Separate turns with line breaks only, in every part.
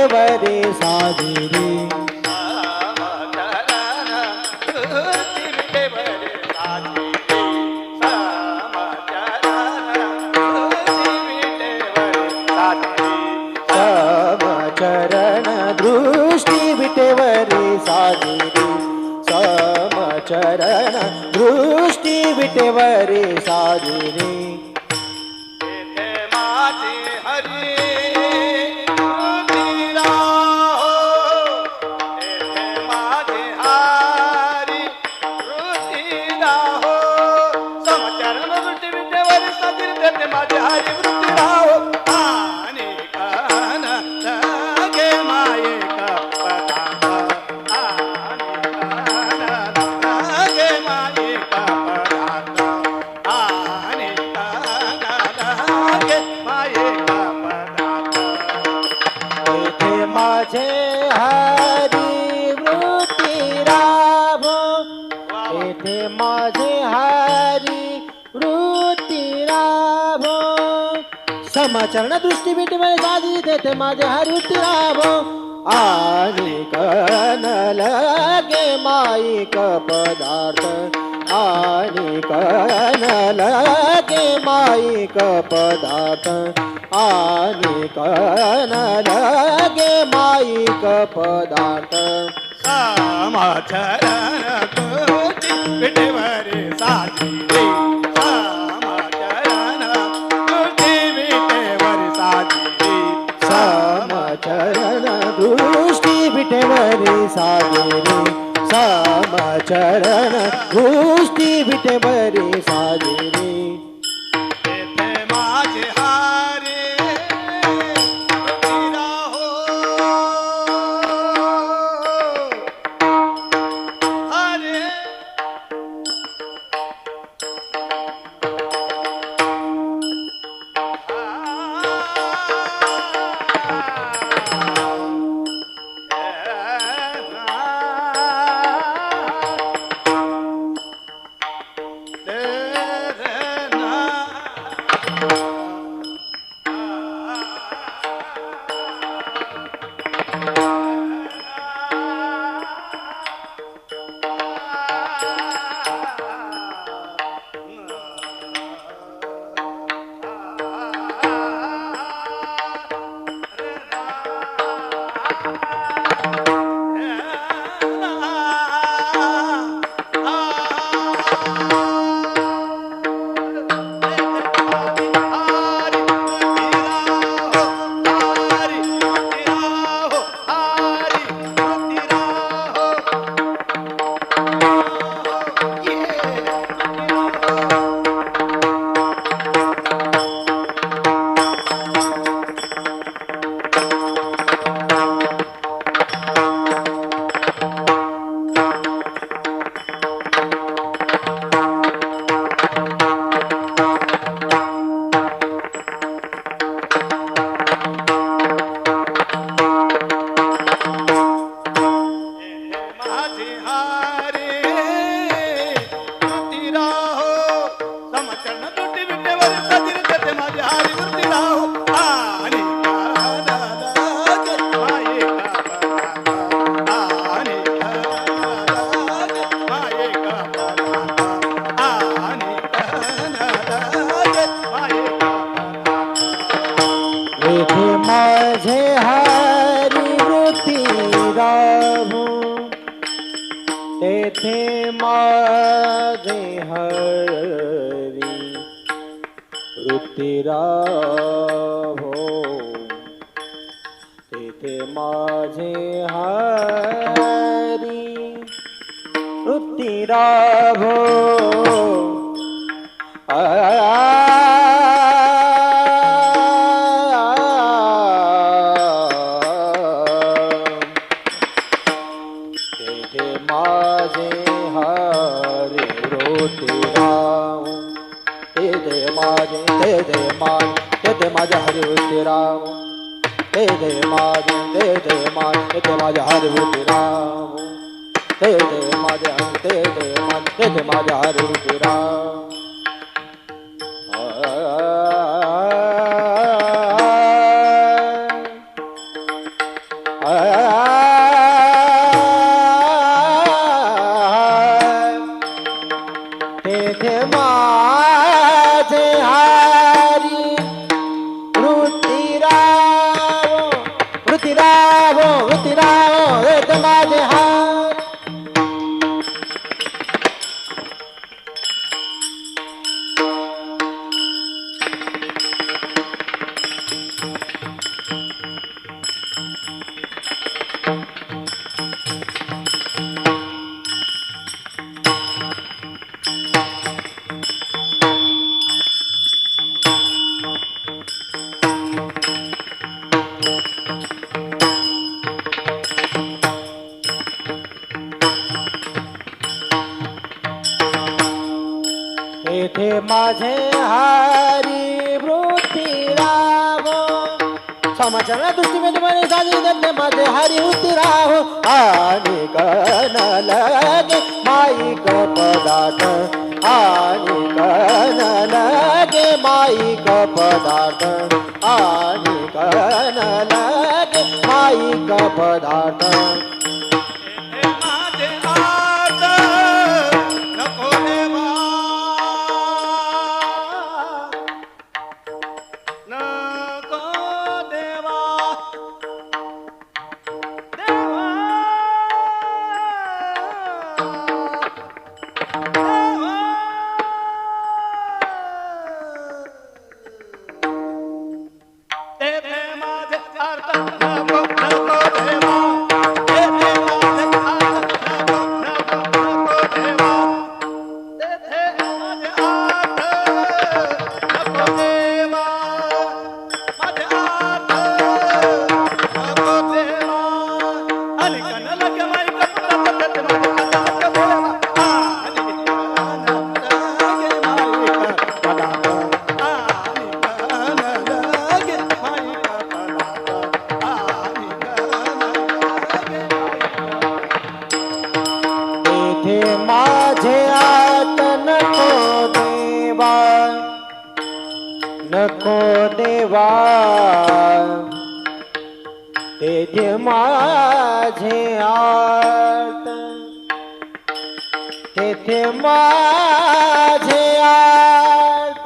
विटेवरी साजिरी समचरण दृष्टी विटेवरी साजिरी समचरण दृष्टी विटेवरी साजिरी माझे हरी वृत्ती राभो येथे माझे हरी वृत्ती राभो समचरण दृष्टी विटेवरी साजिरी तेथे माझे हरी वृत्ती राभो आणि कन लगे माईक पदार्थ आणि कन लगे माईक पदार्थ आणि कन लगे माईक पदार्थ
समाचरण दृष्टी विटेवरी साजिरी समाचरण दृष्टी विटेवरी साजिरी
समचरण दृष्टी विटेवरी साजिरी समचरण दृष्टी विटेवरी साजिरी
तेथे माझे हरी वृत्ती राहो हरे
तेथे माझे हरी वृत्ती राहो, तेथे माझे हरी वृत्ती राहो. माझे हरी वृत्ती राहो, तेथे माझे हरी वृत्ती राहो, तेथे माझे हरी वृत्ती राहो, तेथे माझे हरी वृत्ती राहो. तेथे माझे हारी वृत्तीराव येथे माझे हार येथे माझे हारी वृत्तीराव समाचार दृष्टीमध्ये म्हणे साजे देते माझे हारी वृत्तीराव आणि कन लगे माईक पदार्थ आणि कन लगे माईक पदार्थ आणि कन लगे माईक पदार्थ
माझे आत नको देवा नको देवा देवा तेथे माझे अर्थ नको नको देवा तेथे माझे अर्थ नको नको नको देवा तेथे माझे अर्थ नको देवा माझे अर्थ नको देवा आणि कन लगे माई कपडा तेथे माझे अर्थ नको देवा आणि कन लगे माई कपडा आणि कन लगे माई कपडा आणि
तेथे माझे आत नको देवा तेथे माझे आत तेथे माझे आत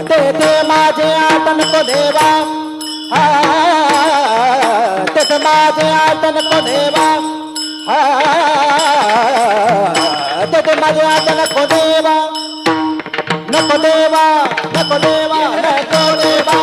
तेथे माझे आत नको देवा तेथे माझे आत नको देवा तेथे माझे आत नको देवा नको देवा नको देवा नको देवा